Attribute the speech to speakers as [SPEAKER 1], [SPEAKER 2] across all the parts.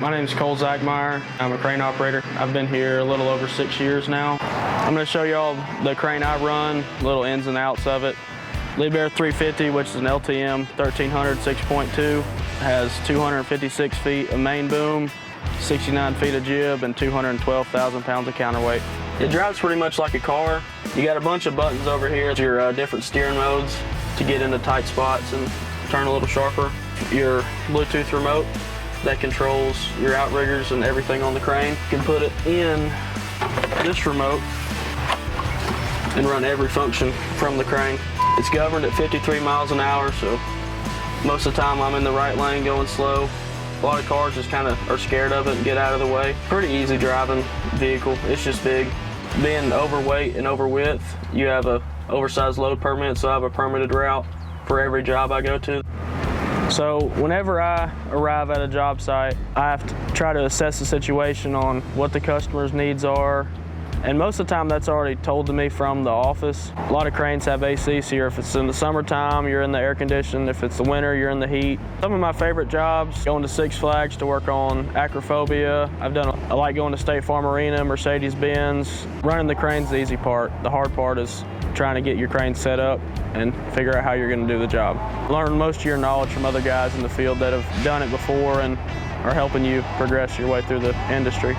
[SPEAKER 1] My name is Cole Zachmeyer. I'm a crane operator. I've been here a little over 6 years now. I'm going to show you all the crane I run, little ins and outs of it. Liebherr 350, which is an LTM 1300 6.2, has 256 feet of main boom, 69 feet of jib, and 212,000 pounds of counterweight. It drives pretty much like a car. You got a bunch of buttons over here, your different steering modes to get into tight spots and turn a little sharper. Your Bluetooth remote that controls your outriggers and everything on the crane. You can put it in this remote and run every function from the crane. It's governed at 53 miles an hour, so most of the time I'm in the right lane going slow. A lot of cars just kind of are scared of it and get out of the way. Pretty easy driving vehicle. It's just big. Being overweight and over width, you have a oversized load permit, so I have a permitted route for every job I go to. So whenever I arrive at a job site, I have to try to assess the situation on what the customer's needs are. And most of the time that's already told to me from the office. A lot of cranes have ACs here. If it's in the summertime, you're in the air conditioning. If it's the winter, you're in the heat. Some of my favorite jobs, going to Six Flags to work on acrophobia. I like going to State Farm Arena, Mercedes-Benz. Running the crane's the easy part. The hard part is trying to get your crane set up and figure out how you're going to do the job. Learn most of your knowledge from other guys in the field that have done it before and are helping you progress your way through the industry.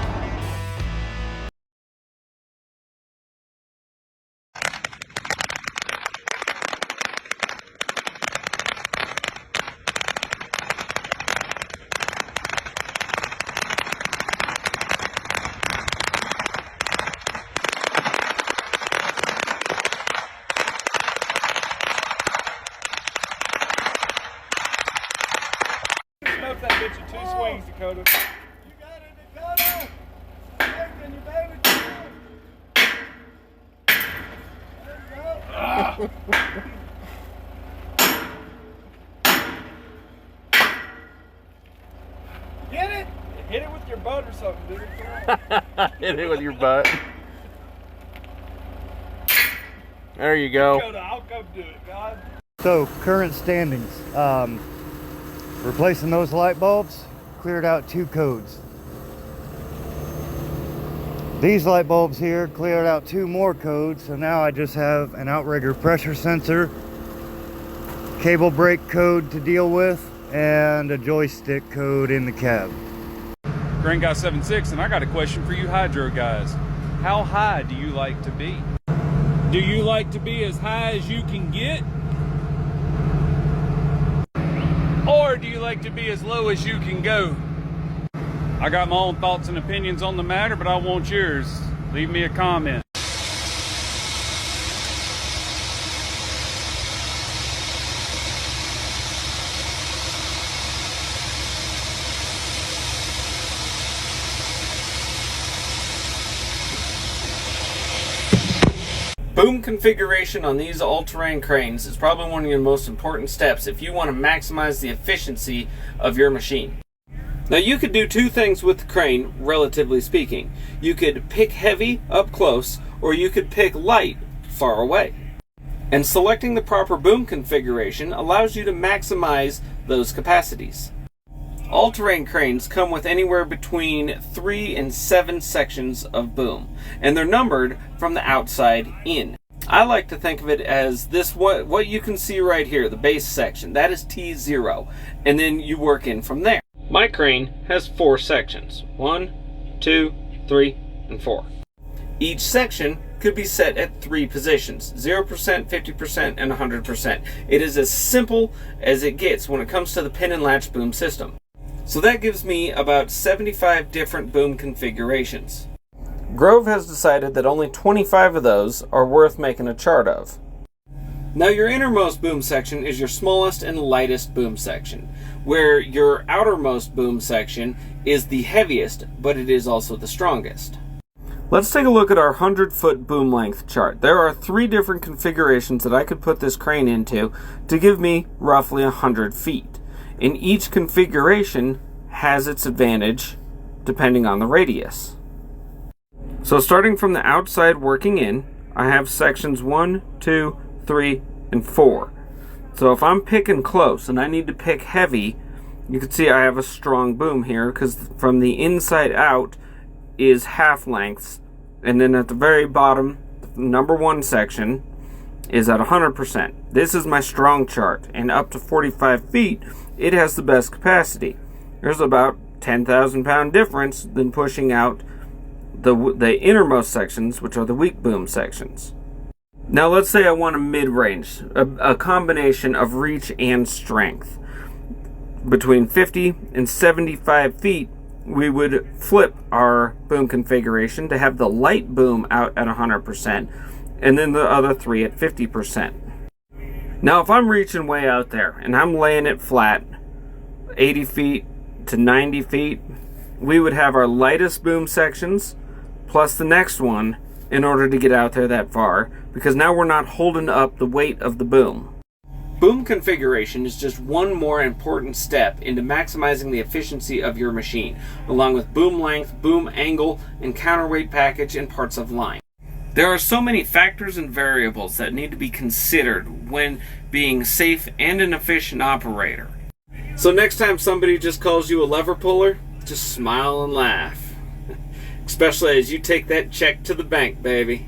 [SPEAKER 2] Smoke that bitch in 2 swings, Dakota. You got it, Dakota! Making your baby do. There you go. Get it? Hit it with your butt or something, dude.
[SPEAKER 1] Hit it with your butt. There you go.
[SPEAKER 2] Dakota, I'll go do it, God.
[SPEAKER 3] So, current standings. Replacing those light bulbs, cleared out 2 codes. These light bulbs here cleared out 2 more codes, so now I just have an outrigger pressure sensor, cable brake code to deal with, and a joystick code in the cab.
[SPEAKER 4] Crane Guy 76, and I got a question for you hydro guys. How high do you like to be? Do you like to be as high as you can get? Or do you like to be as low as you can go? I got my own thoughts and opinions on the matter, but I want yours. Leave me a comment.
[SPEAKER 5] Boom configuration on these all-terrain cranes is probably one of your most important steps if you want to maximize the efficiency of your machine. Now you could do 2 things with the crane, relatively speaking. You could pick heavy up close, or you could pick light far away. And selecting the proper boom configuration allows you to maximize those capacities. All-terrain cranes come with anywhere between 3 and 7 sections of boom, and they're numbered from the outside in. I like to think of it as this, what you can see right here, the base section, that is T0, and then you work in from there. My crane has 4 sections, 1, 2, 3, and 4. Each section could be set at 3 positions, 0%, 50%, and 100%. It is as simple as it gets when it comes to the pin and latch boom system. So that gives me about 75 different boom configurations. Grove has decided that only 25 of those are worth making a chart of. Now your innermost boom section is your smallest and lightest boom section, where your outermost boom section is the heaviest, but it is also the strongest. Let's take a look at our 100-foot boom length chart. There are 3 different configurations that I could put this crane into to give me roughly 100 feet. And each configuration has its advantage depending on the radius. So starting from the outside working in, I have sections 1, 2, 3, and 4. So if I'm picking close and I need to pick heavy, You can see I have a strong boom here because from the inside out is half lengths, and then at the very bottom, number 1 section is at 100%. This is my strong chart, and up to 45 feet, it has the best capacity. There's about 10,000 pound difference than pushing out the innermost sections, which are the weak boom sections. Now let's say I want a mid-range, a combination of reach and strength. Between 50 and 75 feet, we would flip our boom configuration to have the light boom out at 100%, and then the other 3 at 50%. Now if I'm reaching way out there and I'm laying it flat, 80 feet to 90 feet, we would have our lightest boom sections plus the next one in order to get out there that far, because now we're not holding up the weight of the boom. Boom configuration is just one more important step into maximizing the efficiency of your machine, along with boom length, boom angle, and counterweight package and parts of line. There are so many factors and variables that need to be considered when being safe and an efficient operator. So next time somebody just calls you a lever puller, just smile and laugh. Especially as you take that check to the bank, baby.